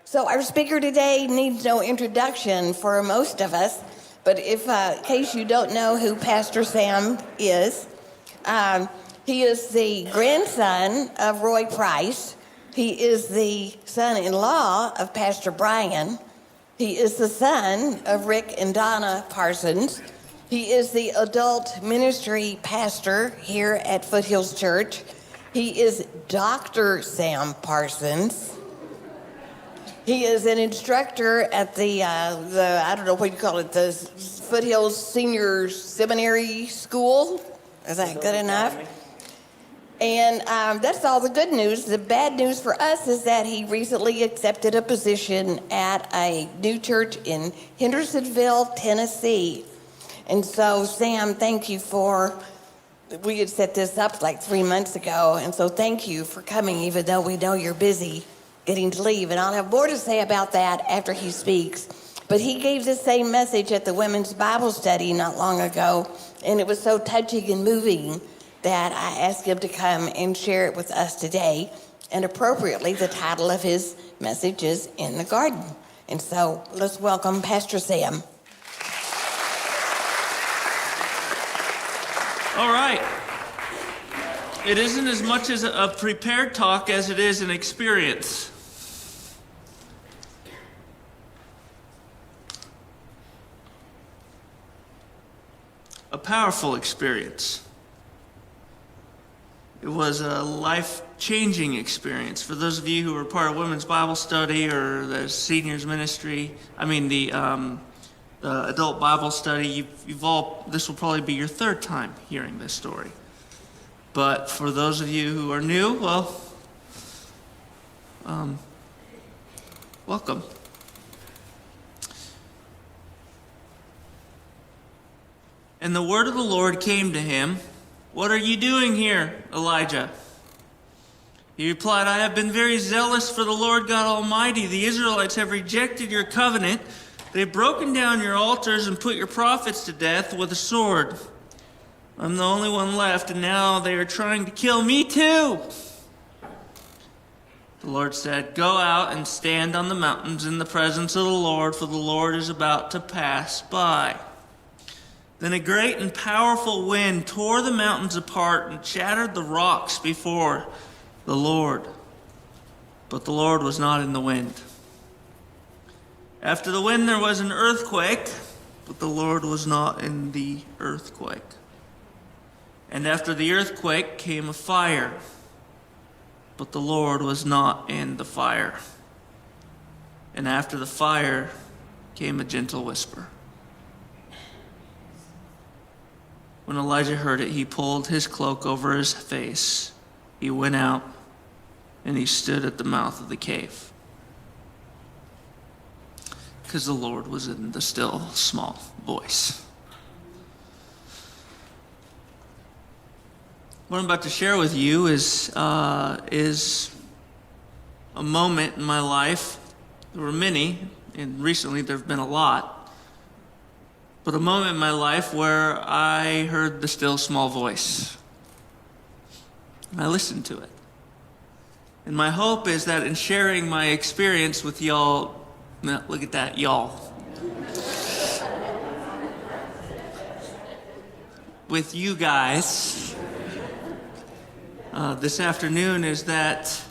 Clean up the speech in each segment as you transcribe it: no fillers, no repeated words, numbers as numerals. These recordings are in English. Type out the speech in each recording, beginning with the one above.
So our speaker today needs no introduction for most of us, but if in case you don't know who Pastor Sam is, he is the grandson of Roy Price. He is the son-in-law of Pastor Brian. He is the son of Rick and Donna Parsons. He is the adult ministry pastor here at Foothills Church. He is Dr. Sam Parsons. He is an instructor at the I don't know what you call it, the Foothills Senior Seminary School. Is that good enough? And that's all the good news. The bad news for us is that he recently accepted a position at a new church in Hendersonville, Tennessee. And so, Sam, thank you we had set this up like 3 months ago, and so thank you for coming, even though we know you're busy getting to leave. And I'll have more to say about that after he speaks. But he gave the same message at the women's Bible study not long ago, and it was so touching and moving that I asked him to come and share it with us today. And appropriately, the title of his message is In the Garden. And so let's welcome Pastor Sam. All right. It isn't as much as a prepared talk as it is an experience. A powerful experience. It was a life-changing experience. For those of you who were part of Women's Bible Study or the Seniors Ministry, the Adult Bible Study, this will probably be your third time hearing this story. But for those of you who are new, well, welcome. And the word of the Lord came to him, "What are you doing here, Elijah?" He replied, "I have been very zealous for the Lord God Almighty. The Israelites have rejected your covenant. They've broken down your altars and put your prophets to death with a sword. I'm the only one left, and now they are trying to kill me too." The Lord said, "Go out and stand on the mountains in the presence of the Lord, for the Lord is about to pass by." Then a great and powerful wind tore the mountains apart and shattered the rocks before the Lord. But the Lord was not in the wind. After the wind there was an earthquake, but the Lord was not in the earthquake. And after the earthquake came a fire, but the Lord was not in the fire. And after the fire came a gentle whisper. When Elijah heard it, he pulled his cloak over his face. He went out, and he stood at the mouth of the cave. Because the Lord was in the still, small voice. What I'm about to share with you is a moment in my life. There were many, and recently there have been a lot. But a moment in my life where I heard the still small voice. And I listened to it. And my hope is that in sharing my experience with y'all, look at that, y'all. With you guys this afternoon is that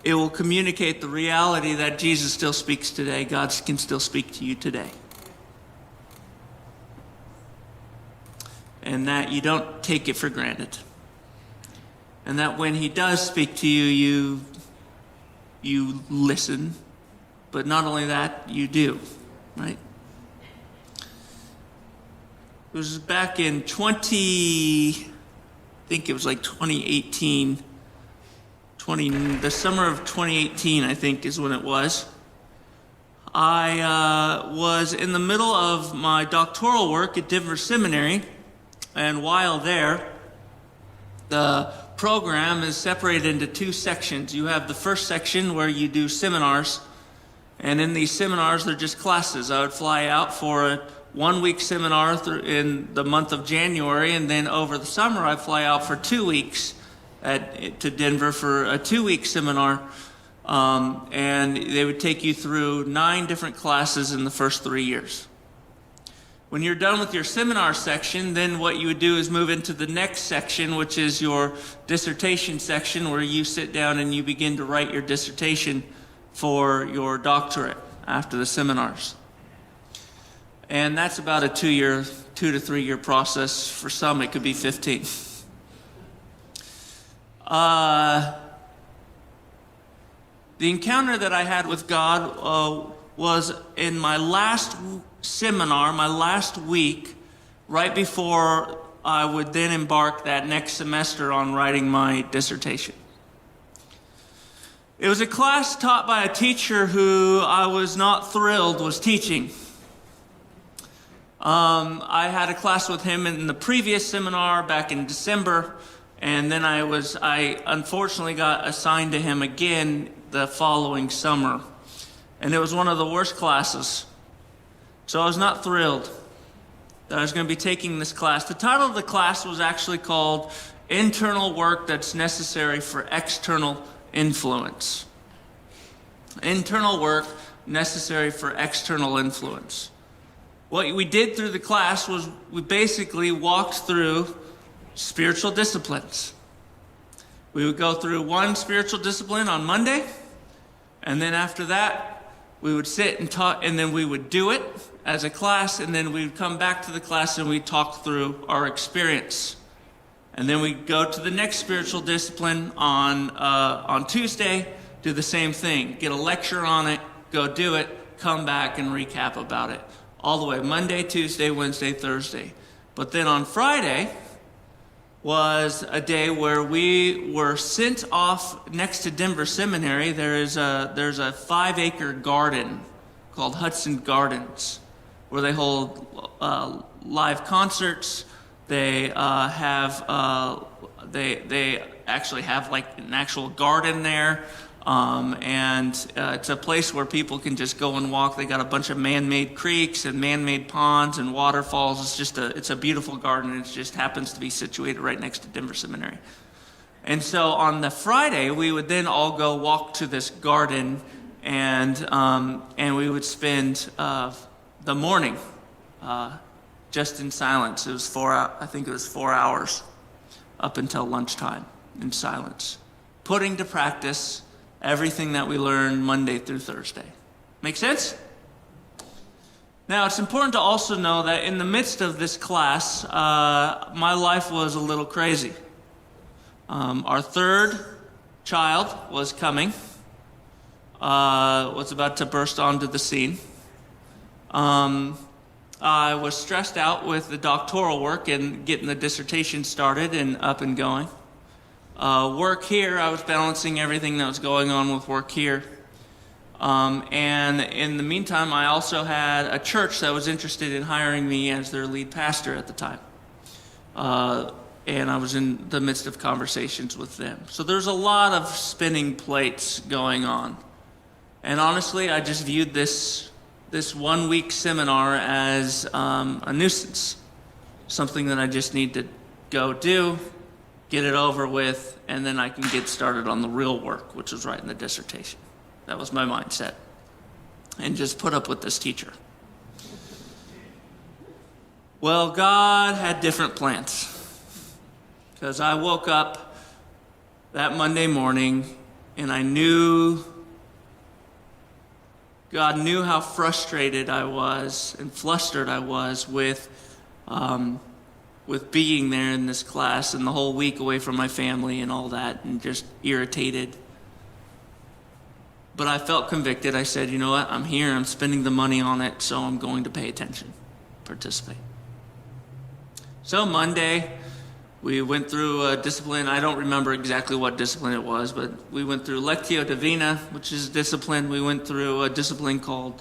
it will communicate the reality that Jesus still speaks today. God can still speak to you today. And that you don't take it for granted. And that when he does speak to you, you listen. But not only that, you do, right? It was back in 2018, the summer of 2018, I think is when it was. I was in the middle of my doctoral work at Denver Seminary. And while there, the program is separated into two sections. You have the first section where you do seminars, and in these seminars, they're just classes. I would fly out for a 1-week seminar in the month of January, and then over the summer, I'd fly out for 2 weeks to Denver for a 2-week seminar And they would take you through 9 different classes in the first 3 years. When you're done with your seminar section, then what you would do is move into the next section, which is your dissertation section, where you sit down and you begin to write your dissertation for your doctorate after the seminars. And that's about a 2 to 3 year process. For some, it could be 15. The encounter that I had with God was in my last seminar, my last week, right before I would then embark that next semester on writing my dissertation. It was a class taught by a teacher who I was not thrilled was teaching. I had a class with him in the previous seminar back in December, and then I unfortunately got assigned to him again the following summer. And it was one of the worst classes. So I was not thrilled that I was going to be taking this class. The title of the class was actually called Internal Work That's Necessary for External Influence. Internal work necessary for external influence. What we did through the class was we basically walked through spiritual disciplines. We would go through one spiritual discipline on Monday, and then after that, we would sit and talk, and then we would do it as a class, and then we'd come back to the class and we'd talk through our experience. And then we'd go to the next spiritual discipline on Tuesday, do the same thing, get a lecture on it, go do it, come back and recap about it. All the way, Monday, Tuesday, Wednesday, Thursday. But then on Friday was a day where we were sent off next to Denver Seminary. There's a 5-acre garden called Hudson Gardens, where they hold live concerts. They they actually have like an actual garden there. And it's a place where people can just go and walk. They got a bunch of man-made creeks and man-made ponds and waterfalls. It's a beautiful garden. It just happens to be situated right next to Denver Seminary. And so on the Friday, we would then all go walk to this garden, and we would spend the morning just in silence. It was 4 hours up until lunchtime in silence, putting to practice everything that we learned Monday through Thursday. Make sense? Now, it's important to also know that in the midst of this class, my life was a little crazy. Our third child was coming, was about to burst onto the scene. I was stressed out with the doctoral work and getting the dissertation started and up and going. Work here, I was balancing everything that was going on with work here. And in the meantime, I also had a church that was interested in hiring me as their lead pastor at the time. And I was in the midst of conversations with them. So there's a lot of spinning plates going on. And honestly, I just viewed this 1 week seminar as a nuisance. Something that I just need to go do, get it over with, and then I can get started on the real work, which was writing the dissertation. That was my mindset. And just put up with this teacher. Well, God had different plans. Because I woke up that Monday morning and I knew God knew how frustrated I was and flustered I was with being there in this class and the whole week away from my family and all that, and just irritated. But I felt convicted. I said, you know what, I'm here, I'm spending the money on it, so I'm going to pay attention, participate. So Monday, we went through a discipline. I don't remember exactly what discipline it was, but we went through Lectio Divina, which is a discipline. We went through a discipline called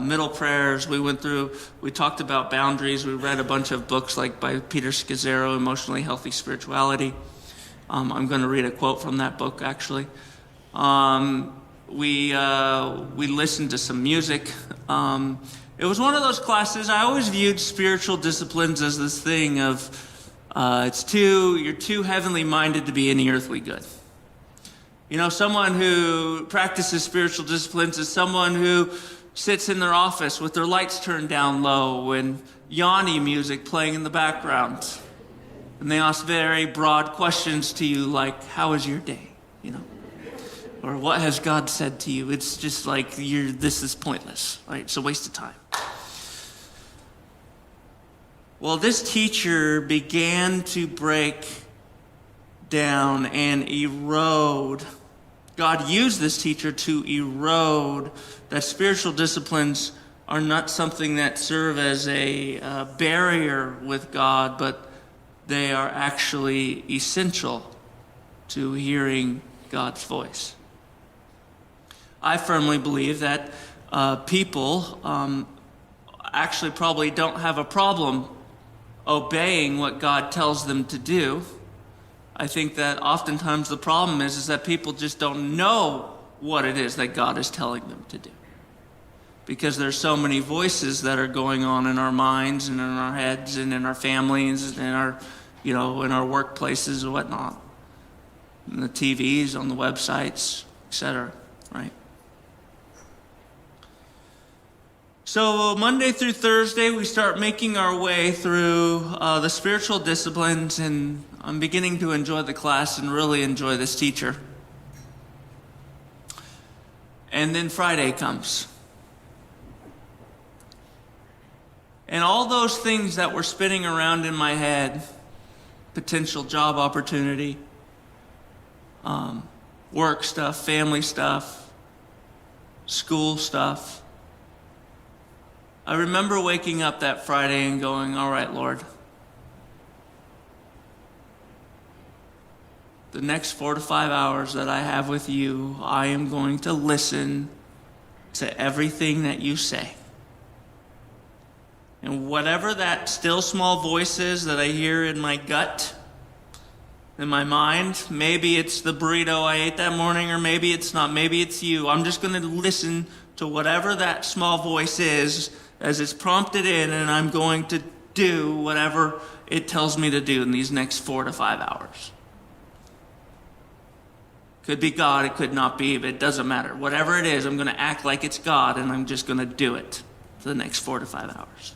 Middle Prayers. We talked about boundaries. We read a bunch of books like by Peter Scazzaro, Emotionally Healthy Spirituality. I'm going to read a quote from that book, actually. We listened to some music. It was one of those classes. I always viewed spiritual disciplines as this thing of you're too heavenly minded to be any earthly good. Someone who practices spiritual disciplines is someone who sits in their office with their lights turned down low and Yanni music playing in the background. And they ask very broad questions to you like, how was your day? Or what has God said to you? It's just like, this is pointless, right? It's a waste of time. Well, this teacher began to break down and erode. God used this teacher to erode that spiritual disciplines are not something that serve as a barrier with God, but they are actually essential to hearing God's voice. I firmly believe that people actually probably don't have a problem obeying what God tells them to do. I think that oftentimes the problem is that people just don't know what it is that God is telling them to do. Because there's so many voices that are going on in our minds and in our heads and in our families and in our, in our workplaces and whatnot. On the TVs, on the websites, etc., right? So Monday through Thursday, we start making our way through the spiritual disciplines, and I'm beginning to enjoy the class and really enjoy this teacher. And then Friday comes. And all those things that were spinning around in my head, potential job opportunity, work stuff, family stuff, school stuff, I remember waking up that Friday and going, all right, Lord, the next 4 to 5 hours that I have with you, I am going to listen to everything that you say. And whatever that still small voice is that I hear in my gut, in my mind, maybe it's the burrito I ate that morning, or maybe it's not, maybe it's you. I'm just going to listen to whatever that small voice is as it's prompted in, and I'm going to do whatever it tells me to do in these next 4 to 5 hours. Could be God, it could not be, but it doesn't matter. Whatever it is, I'm going to act like it's God, and I'm just going to do it for the next 4 to 5 hours.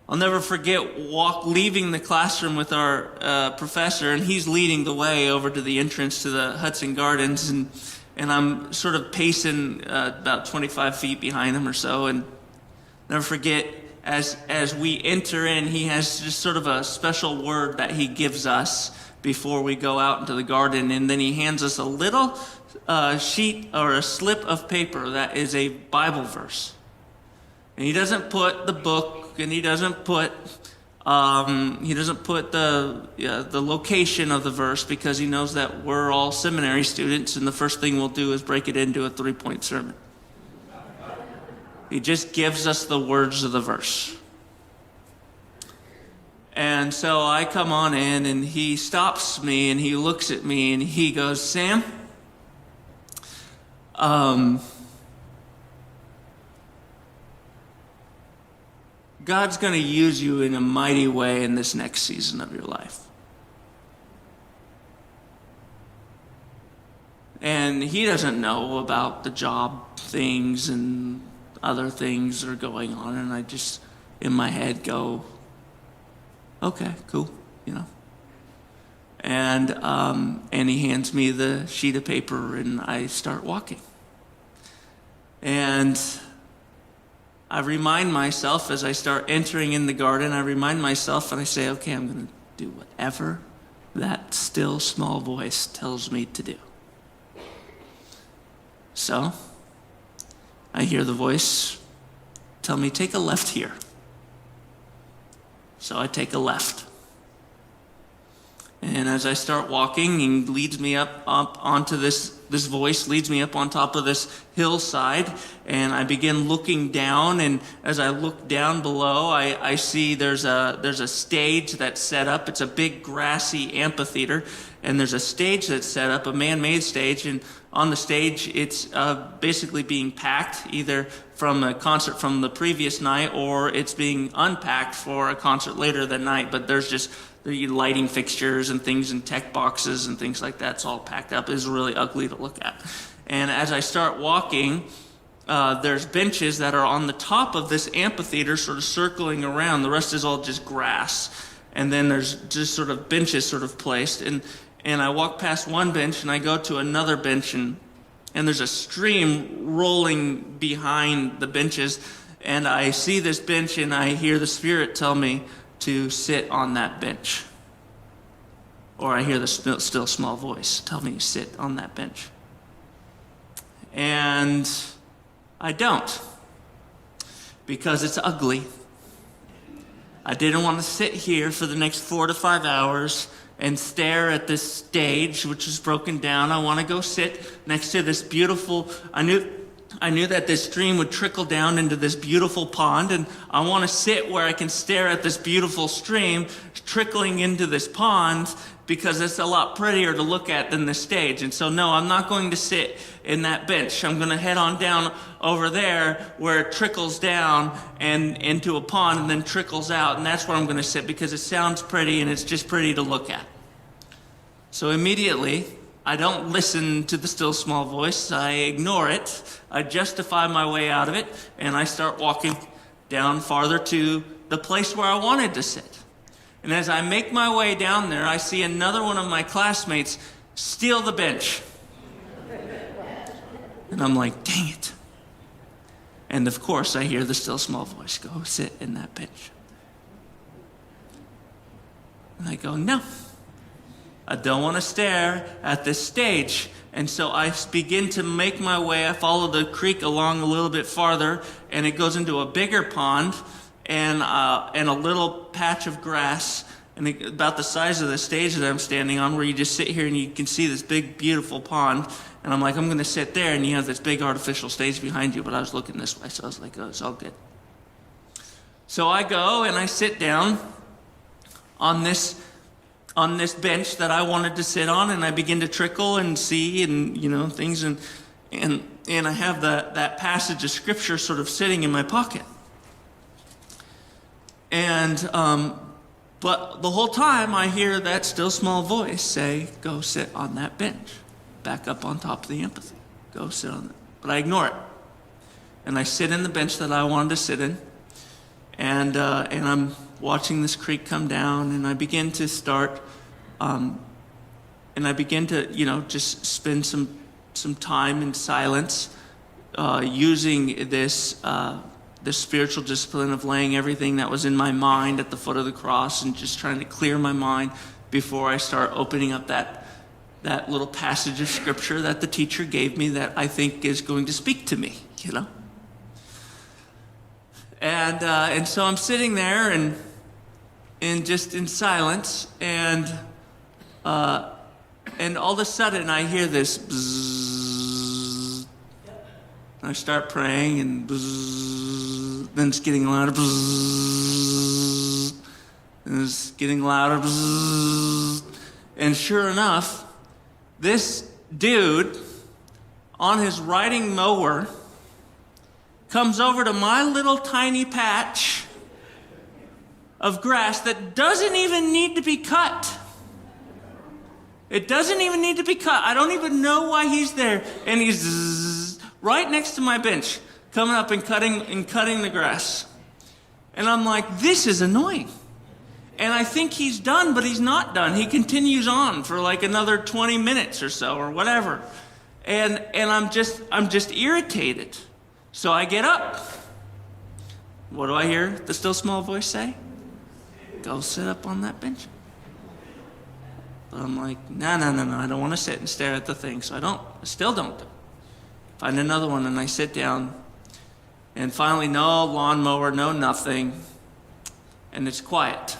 I'll never forget leaving the classroom with our professor, and he's leading the way over to the entrance to the Hudson Gardens, and I'm sort of pacing about 25 feet behind him or so, and never forget, as we enter in, he has just sort of a special word that he gives us before we go out into the garden, and then he hands us a little sheet or a slip of paper that is a Bible verse. And he doesn't put the book, and he doesn't put the location of the verse, because he knows that we're all seminary students, and the first thing we'll do is break it into a 3-point sermon. He just gives us the words of the verse. And so I come on in, and he stops me, and he looks at me, and he goes, Sam, God's going to use you in a mighty way in this next season of your life. And he doesn't know about the job things and other things that are going on. And I just, in my head, go, okay, cool, And he hands me the sheet of paper, and I start walking. And I remind myself, as I start entering in the garden, I remind myself and I say, okay, I'm going to do whatever that still small voice tells me to do. So I hear the voice tell me, take a left here. So I take a left. And as I start walking, he leads me up onto this voice leads me up on top of this hillside, and I begin looking down, and as I look down below, I see there's a stage that's set up. It's a big grassy amphitheater, and there's a stage that's set up, a man-made stage, and on the stage it's basically being packed, either from a concert from the previous night, or it's being unpacked for a concert later that night. But there's just the lighting fixtures and things and tech boxes and things like that. It's all packed up. It's really ugly to look at. And as I start walking, there's benches that are on the top of this amphitheater sort of circling around. The rest is all just grass. And then there's just sort of benches sort of placed. And I walk past one bench and I go to another bench, and there's a stream rolling behind the benches. And I see this bench and I hear the Spirit tell me to sit on that bench. Or I hear the still small voice tell me to sit on that bench. And I don't, because it's ugly. I didn't want to sit here for the next 4 to 5 hours and stare at this stage, which is broken down. I want to go sit next to this beautiful, I knew that this stream would trickle down into this beautiful pond, and I want to sit where I can stare at this beautiful stream trickling into this pond, because it's a lot prettier to look at than the stage. And so, no, I'm not going to sit in that bench. I'm going to head on down over there where it trickles down and into a pond and then trickles out. And that's where I'm going to sit, because it sounds pretty and it's just pretty to look at. So immediately, I don't listen to the still small voice. I ignore it. I justify my way out of it. And I start walking down farther to the place where I wanted to sit. And as I make my way down there, I see another one of my classmates steal the bench. And I'm like, dang it. And of course, I hear the still small voice, go sit in that bench. And I go, no, I don't want to stare at this stage. And so I begin to make my way. I follow the creek along a little bit farther, and it goes into a bigger pond and a little patch of grass, and about the size of the stage that I'm standing on, where you just sit here and you can see this big, beautiful pond. And I'm like, I'm going to sit there, and you have this big artificial stage behind you, but I was looking this way, so I was like, oh, it's all good. So I go and I sit down on this bench that I wanted to sit on, and I begin to trickle and see and things, and I have that passage of scripture sort of sitting in my pocket. And but the whole time I hear that still small voice say, go sit on that bench, back up on top of the amphitheater, go sit on that. But I ignore it, and I sit in the bench that I wanted to sit in, and I'm watching this creek come down, and I begin to start, and I begin to just spend some time in silence, using this spiritual discipline of laying everything that was in my mind at the foot of the cross, and just trying to clear my mind before I start opening up that little passage of scripture that the teacher gave me that I think is going to speak to me, And so I'm sitting there and just in silence, and all of a sudden I hear this bzzz. I start praying, and bzzz, then it's getting louder, bzzz, and it's getting louder, bzzz. And sure enough, this dude on his riding mower comes over to my little tiny patch of grass that doesn't even need to be cut. It doesn't even need to be cut. I don't even know why he's there. And he's right next to my bench, coming up and cutting the grass. And I'm like, this is annoying. And I think he's done, but he's not done. He continues on for like another 20 minutes or so, or whatever. And I'm just irritated. So I get up. What do I hear the still small voice say? Go sit up on that bench. But I'm like, no, I don't want to sit and stare at the thing, so I still don't do it. Find another one, and I sit down. And finally, no lawnmower, no nothing. And it's quiet.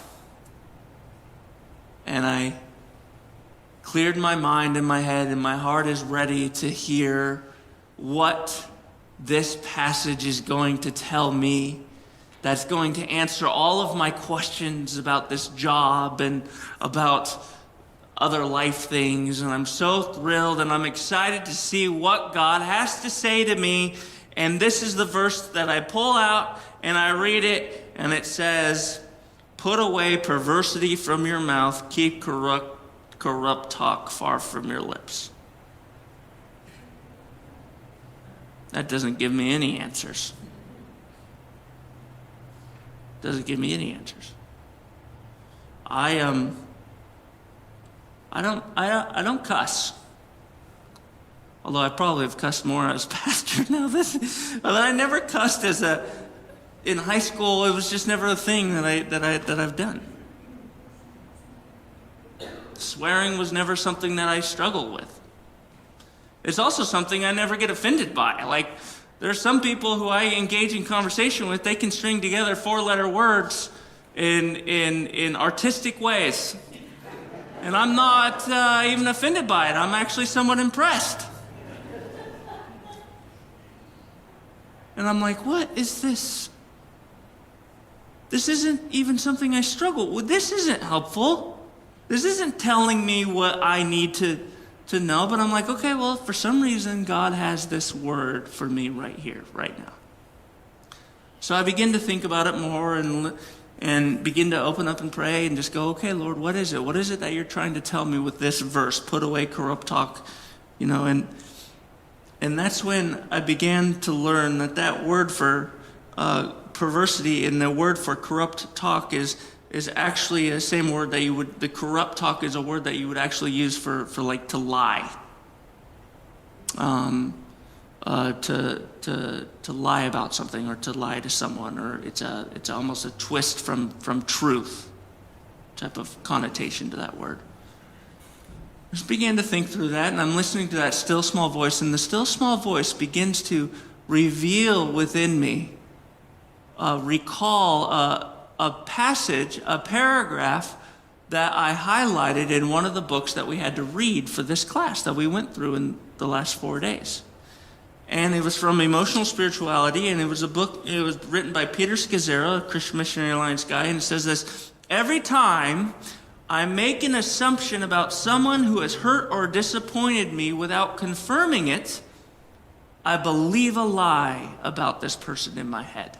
And I cleared my mind and my head, and my heart is ready to hear what this passage is going to tell me, that's going to answer all of my questions about this job and about other life things. And I'm so thrilled, and I'm excited to see what God has to say to me. And this is the verse that I pull out and I read it, and it says, Put away perversity from your mouth. Keep corrupt talk far from your lips. That doesn't give me any answers. Doesn't give me any answers. I don't cuss. Although I probably have cussed more as pastor now. But I never cussed in high school. It was just never a thing that I've done. Swearing was never something that I struggled with. It's also something I never get offended by. Like, there's some people who I engage in conversation with, they can string together 4-letter words in artistic ways. And I'm not even offended by it. I'm actually somewhat impressed. And I'm like, what is this? This isn't even something I struggle with. This isn't helpful. This isn't telling me what I need to know. But I'm like, okay, well, for some reason, God has this word for me right here, right now. So I begin to think about it more and begin to open up and pray and just go, okay, Lord, what is it? What is it that you're trying to tell me with this verse? Put away corrupt talk, and that's when I began to learn that word for perversity and the word for corrupt talk is actually the same word that the corrupt talk is a word that you would actually use for like to lie. To lie about something or to lie to someone, or it's almost a twist from truth type of connotation to that word. I just began to think through that, and I'm listening to that still small voice, and the still small voice begins to reveal within me, recall a passage, a paragraph that I highlighted in one of the books that we had to read for this class that we went through in the last 4 days. And it was from Emotional Spirituality, and it was a book, it was written by Peter Scazzero, a Christian Missionary Alliance guy, and it says this: every time I make an assumption about someone who has hurt or disappointed me without confirming it, I believe a lie about this person in my head.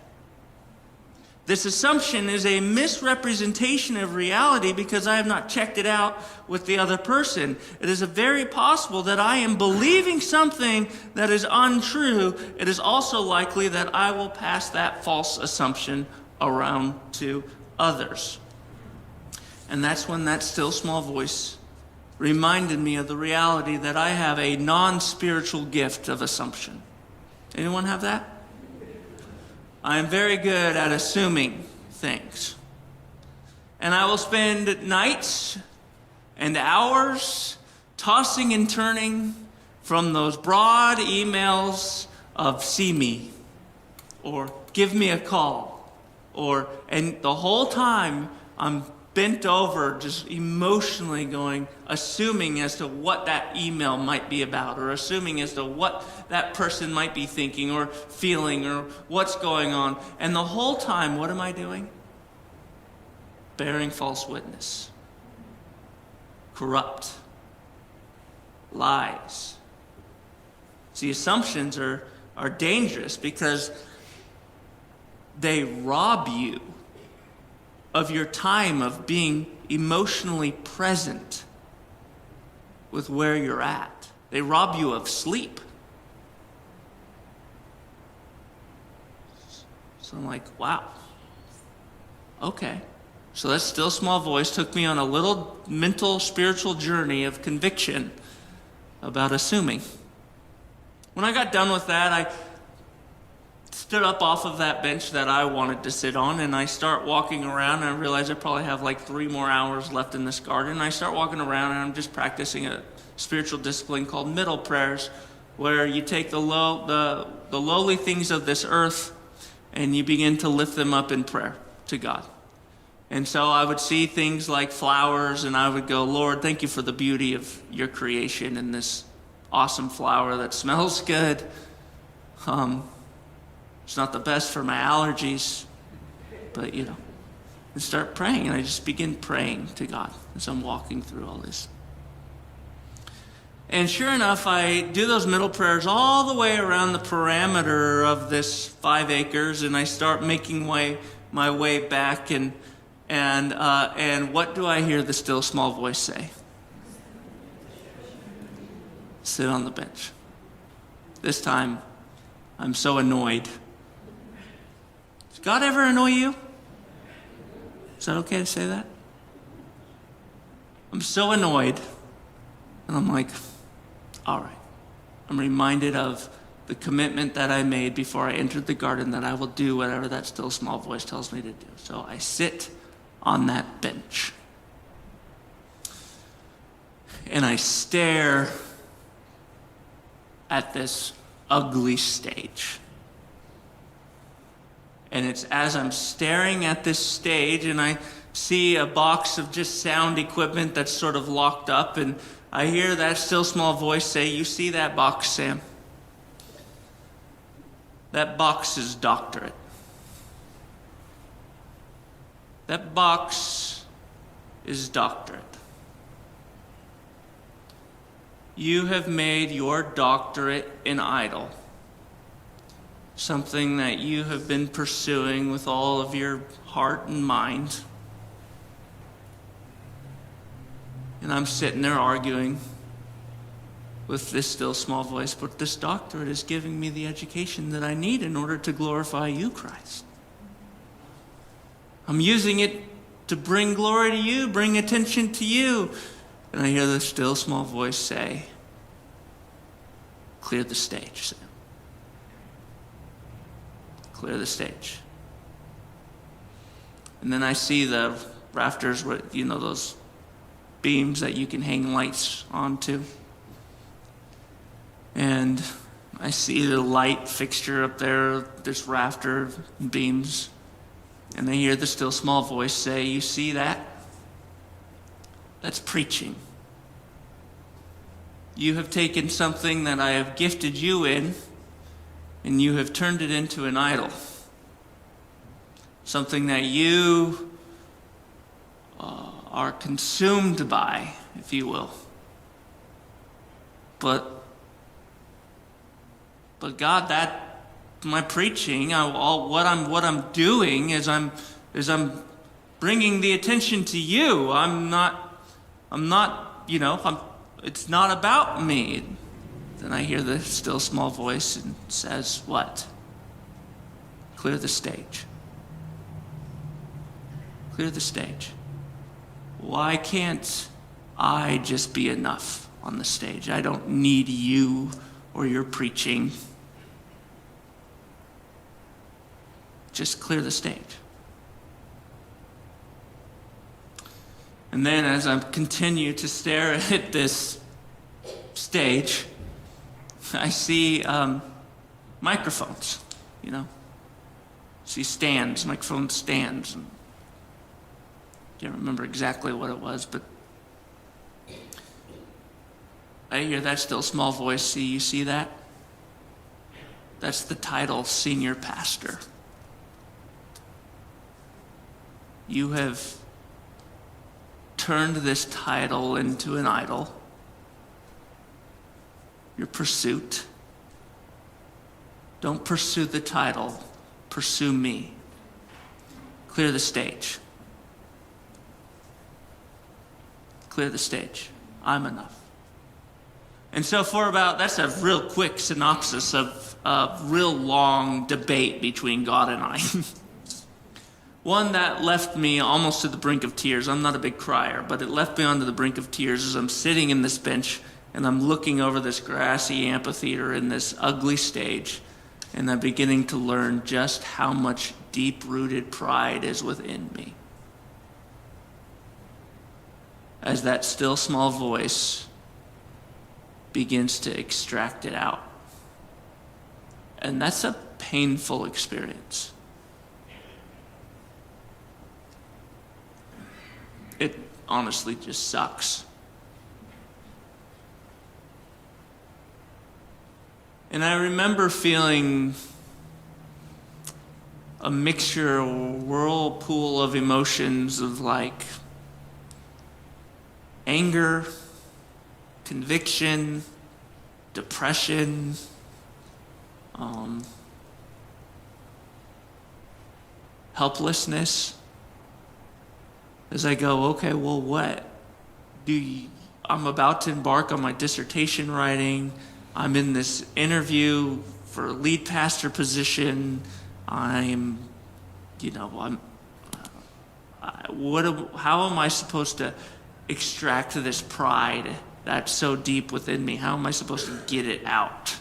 This assumption is a misrepresentation of reality because I have not checked it out with the other person. It is very possible that I am believing something that is untrue. It is also likely that I will pass that false assumption around to others. And that's when that still small voice reminded me of the reality that I have a non-spiritual gift of assumption. Anyone have that? I am very good at assuming things. And I will spend nights and hours tossing and turning from those broad emails of see me or give me a call, and the whole time I'm bent over just emotionally going, assuming as to what that email might be about, or assuming as to what that person might be thinking or feeling or what's going on. And the whole time, what am I doing? Bearing false witness. Corrupt. Lies. See, assumptions are dangerous because they rob you of your time of being emotionally present with where you're at. They rob you of sleep. So I'm like, wow. Okay. So that still small voice took me on a little mental, spiritual journey of conviction about assuming. When I got done with that, I stood up off of that bench that I wanted to sit on, and I start walking around, and I realize I probably have like 3 more hours left in this garden. And I start walking around, and I'm just practicing a spiritual discipline called middle prayers, where you take the lowly things of this earth and you begin to lift them up in prayer to God. And so I would see things like flowers, and I would go, Lord, thank you for the beauty of your creation and this awesome flower that smells good. It's not the best for my allergies, but and start praying. And I just begin praying to God as I'm walking through all this. And sure enough, I do those middle prayers all the way around the parameter of this 5 acres, and I start making my way back, and And what do I hear the still small voice say? Sit on the bench. This time, I'm so annoyed. Does God ever annoy you? Is that okay to say that? I'm so annoyed. And I'm like, all right. I'm reminded of the commitment that I made before I entered the garden that I will do whatever that still small voice tells me to do. So I sit on that bench. And I stare at this ugly stage. And it's as I'm staring at this stage and I see a box of just sound equipment that's sort of locked up, and I hear that still small voice say, "You see that box, Sam? That box is doctorate. That box is doctorate. You have made your doctorate an idol, something that you have been pursuing with all of your heart and mind." And I'm sitting there arguing with this still small voice, "But this doctorate is giving me the education that I need in order to glorify you, Christ. I'm using it to bring glory to you, bring attention to you." And I hear the still small voice say, "Clear the stage, Sam. Clear the stage." And then I see the rafters with, those beams that you can hang lights onto. And I see the light fixture up there, this rafter beams. And I hear the still small voice say, "You see that? That's preaching. You have taken something that I have gifted you in, and you have turned it into an idol. Something that you are consumed by, if you will. But God, that my preaching, what I'm doing is I'm bringing the attention to you. It's not about me." Then I hear the still small voice and says, "What? Clear the stage. Clear the stage. Why can't I just be enough on the stage? I don't need you or your preaching. Just clear the stage." And then as I continue to stare at this stage, I see microphones, See stands, microphone stands. And I can't remember exactly what it was, but I hear that still small voice, "See, you see that? That's the title, senior pastor. You have turned this title into an idol. Your pursuit. Don't pursue the title, pursue me. Clear the stage. Clear the stage. I'm enough." And so that's a real quick synopsis of a real long debate between God and I. One that left me almost to the brink of tears. I'm not a big crier, but it left me onto the brink of tears as I'm sitting in this bench and I'm looking over this grassy amphitheater in this ugly stage, and I'm beginning to learn just how much deep-rooted pride is within me. As that still small voice begins to extract it out. And that's a painful experience. It honestly just sucks. And I remember feeling a mixture, a whirlpool of emotions of anger, conviction, depression, helplessness. as I go, okay, well, what I'm about to embark on my dissertation writing. I'm in this interview for a lead pastor position. I'm, how am I supposed to extract this pride that's so deep within me? How am I supposed to get it out?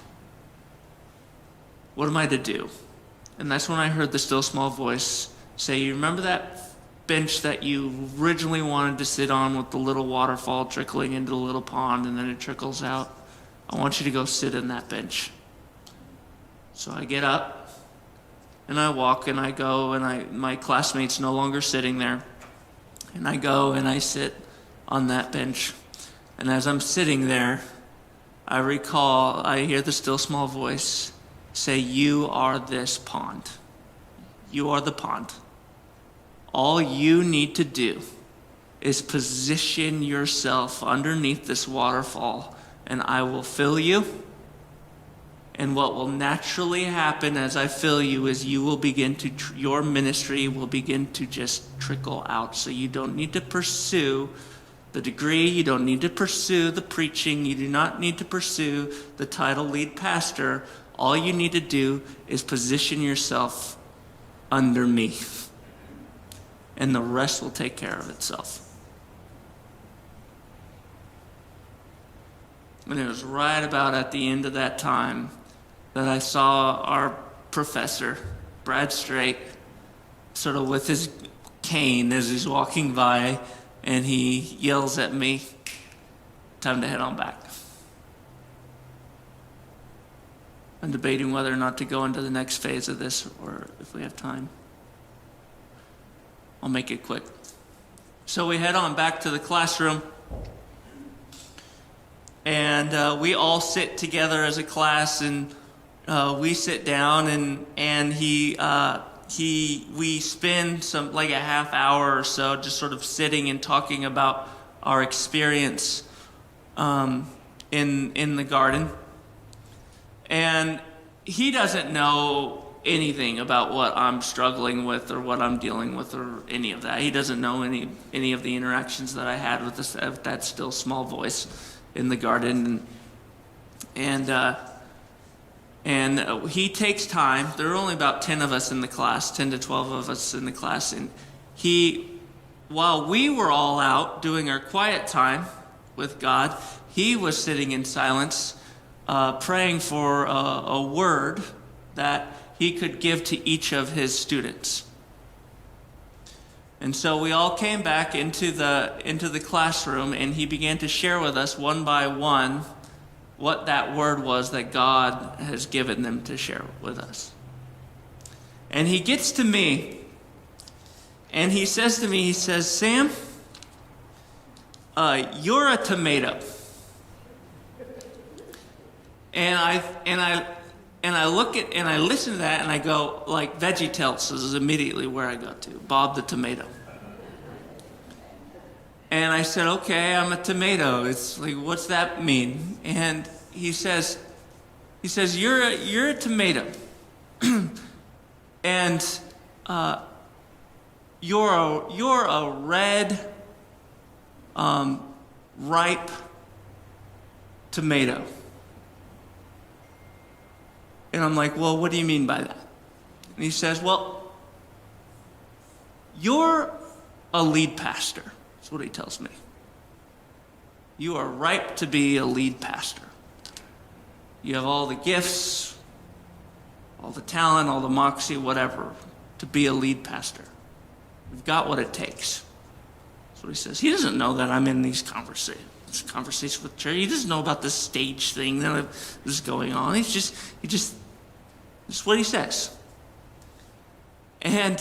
What am I to do? And that's when I heard the still small voice say, you remember that bench that you originally wanted to sit on with the little waterfall trickling into the little pond and then it trickles out? I want you to go sit in that bench. So I get up and I walk and I go and my classmate's no longer sitting there. And I go and I sit on that bench. And as I'm sitting there, I hear the still small voice say, you are this pond. You are the pond. All you need to do is position yourself underneath this waterfall, and I will fill you. And what will naturally happen as I fill you is you will begin to, your ministry will begin to just trickle out. So you don't need to pursue the degree, you don't need to pursue the preaching, you do not need to pursue the title lead pastor. All you need to do is position yourself under me, and the rest will take care of itself. And it was right about at the end of that time that I saw our professor, Brad Straight, sort of with his cane as he's walking by, and he yells at me, time to head on back. I'm debating whether or not to go into the next phase of this, or if we have time. I'll make it quick. So we head on back to the classroom, and we all sit together as a class, and we sit down, and we spend like a half hour or so just sort of sitting and talking about our experience in the garden. And he doesn't know anything about what I'm struggling with or what I'm dealing with or any of that. He doesn't know any of the interactions that I had with that still small voice in the garden. And he takes time. There are only about 10 of us in the class, 10 to 12 of us in the class. And while we were all out doing our quiet time with God, he was sitting in silence, praying for a word that he could give to each of his students. And so we all came back into the classroom, and he began to share with us one by one what that word was that God has given them to share with us. And he gets to me, and he says to me, Sam, you're a tomato. And I look at and I listen to that, and I go, like, VeggieTales is immediately where I go to, Bob the tomato. And I said, okay, I'm a tomato. It's like, what's that mean? And he says, you're a tomato, and you're a red, ripe tomato. And I'm like, well, what do you mean by that? And he says, well, you're a lead pastor. That's what he tells me. You are ripe to be a lead pastor. You have all the gifts, all the talent, all the moxie, whatever, to be a lead pastor. You've got what it takes. That's what he says. He doesn't know that I'm in these conversations with church. He doesn't know about this stage thing that is going on. That's what he says. And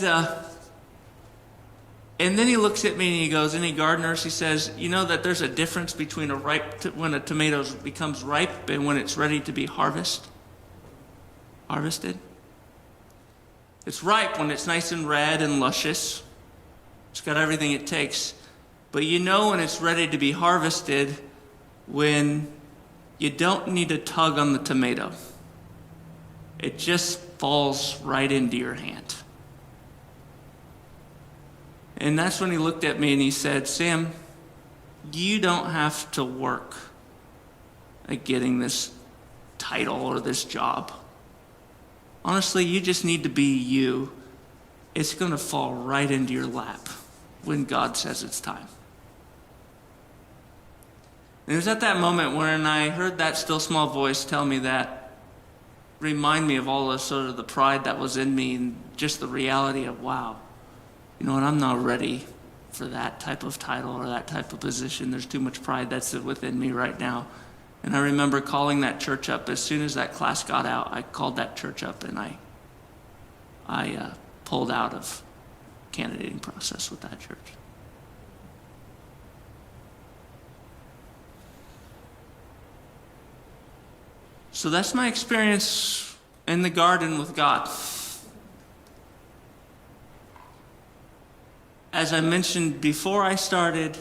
then he looks at me and he goes, any gardeners, he says, you know that there's a difference between when a tomato becomes ripe and when it's ready to be harvested? It's ripe when it's nice and red and luscious. It's got everything it takes. But you know when it's ready to be harvested when you don't need to tug on the tomato. It just falls right into your hand. And that's when he looked at me and he said, Sam, you don't have to work at getting this title or this job. Honestly, you just need to be you. It's going to fall right into your lap when God says it's time. And it was at that moment when I heard that still small voice tell me that, remind me of all the sort of the pride that was in me and just the reality of, wow, you know what, I'm not ready for that type of title or that type of position. There's too much pride that's within me right now. And I remember calling that church up. As soon as that class got out, I called that church up and I pulled out of candidating process with that church. So that's my experience in the garden with God. As I mentioned before I started,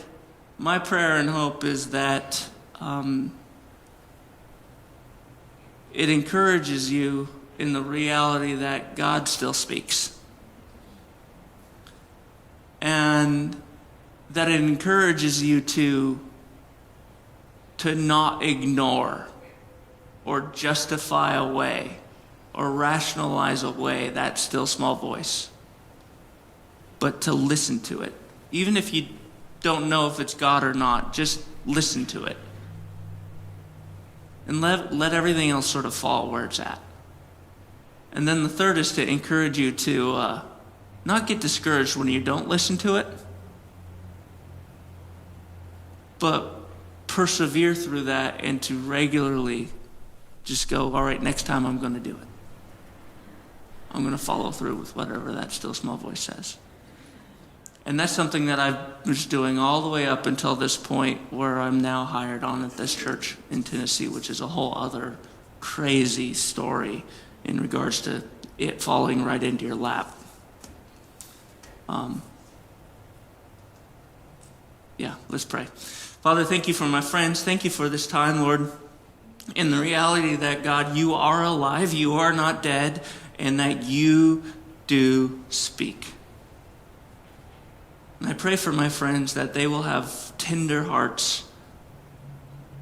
my prayer and hope is that it encourages you in the reality that God still speaks. And that it encourages you to not ignore or justify away or rationalize away that still small voice, but to listen to it. Even if you don't know if it's God or not, just listen to it. And let everything else sort of fall where it's at. And then the third is to encourage you to not get discouraged when you don't listen to it, but persevere through that and to regularly just go, all right, next time I'm going to do it. I'm going to follow through with whatever that still small voice says. And that's something that I was doing all the way up until this point where I'm now hired on at this church in Tennessee, which is a whole other crazy story in regards to it falling right into your lap. Let's pray. Father, thank you for my friends. Thank you for this time, Lord, in the reality that, God, you are alive, you are not dead, and that you do speak. And I pray for my friends that they will have tender hearts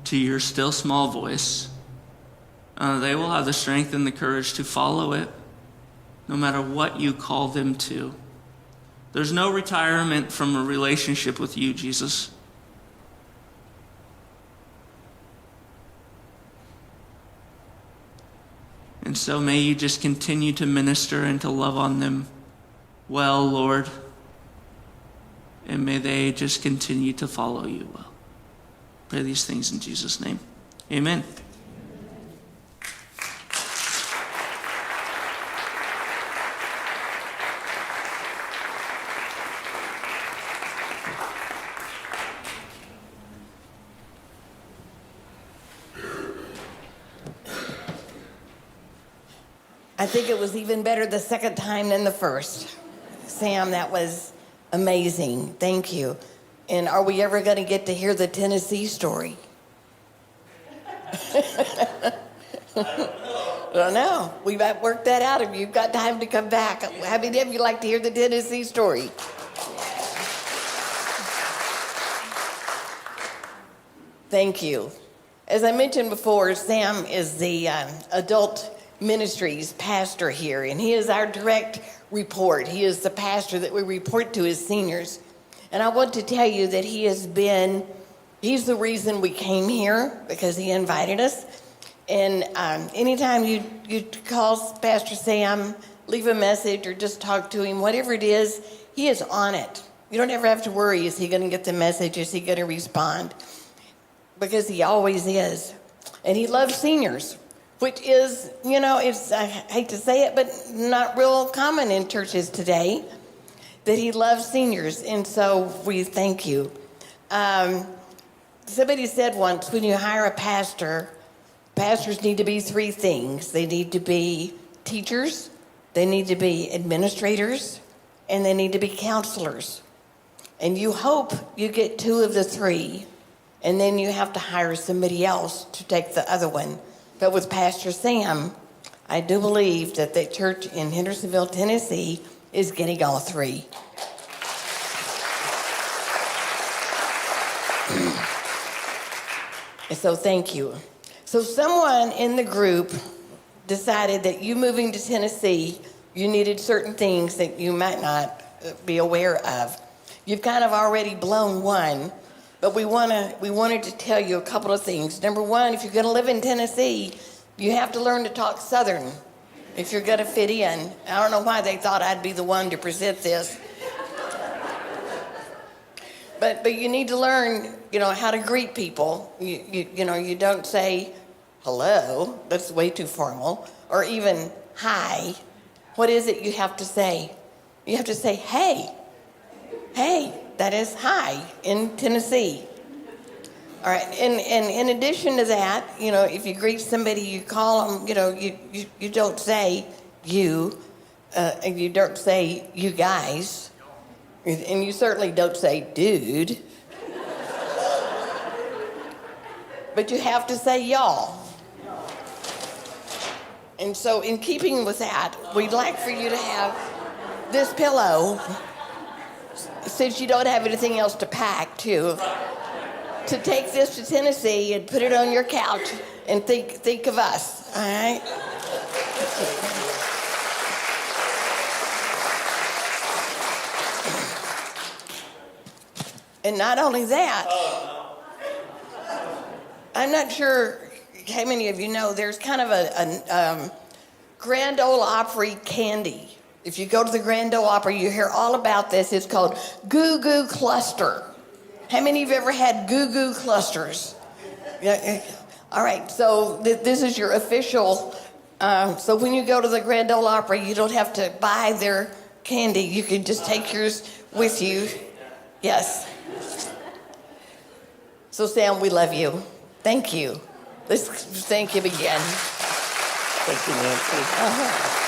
to your still small voice. They will have the strength and the courage to follow it, no matter what you call them to. There's no retirement from a relationship with you, Jesus. And so may you just continue to minister and to love on them well, Lord. And may they just continue to follow you well. Pray these things in Jesus' name. Amen. I think it was even better the second time than the first. Sam, that was amazing. Thank you. And are we ever going to get to hear the Tennessee story? I don't know. We might work that out if you've got time to come back. How many of you like to hear the Tennessee story? Thank you. As I mentioned before, Sam is the adult ministries pastor here, and he is our direct report. He is the pastor that we report to as seniors. And I want to tell you that he's the reason we came here, because he invited us. And anytime you call Pastor Sam, leave a message or just talk to him, whatever it is, he is on it. You don't ever have to worry, is he going to get the message? Is he going to respond? Because he always is. And he loves seniors, which is, I hate to say it, but not real common in churches today, that he loves seniors. And so we thank you. Somebody said once, when you hire a pastor, pastors need to be three things. They need to be teachers, they need to be administrators, and they need to be counselors. And you hope you get two of the three, and then you have to hire somebody else to take the other one. But with Pastor Sam, I do believe that the church in Hendersonville, Tennessee is getting all three. So thank you. So someone in the group decided that you moving to Tennessee, you needed certain things that you might not be aware of. You've kind of already blown one, but we wanted to tell you a couple of things. Number one, if you're going to live in Tennessee, you have to learn to talk Southern if you're going to fit in. I don't know why they thought I'd be the one to present this. But you need to learn, how to greet people. You don't say hello, that's way too formal, or even hi. What is it you have to say? You have to say hey. Hey, that is hi in Tennessee. All right, and in addition to that, if you greet somebody, you call them, you don't say you, and you don't say you guys. And you certainly don't say, dude. But you have to say y'all. And so in keeping with that, we'd like for you to have this pillow, since you don't have anything else to pack, to take this to Tennessee and put it on your couch and think of us, all right? And not only that, I'm not sure how many of you know, there's kind of a Grand Ole Opry candy. If you go to the Grand Ole Opry, you hear all about this. It's called Goo Goo Cluster. How many of you ever had Goo Goo Clusters? Yeah. All right, so this is your official. So when you go to the Grand Ole Opry, you don't have to buy their candy. You can just take yours with you. Yes. So Sam, we love you. Thank you. Let's thank him again. Thank you, Nancy.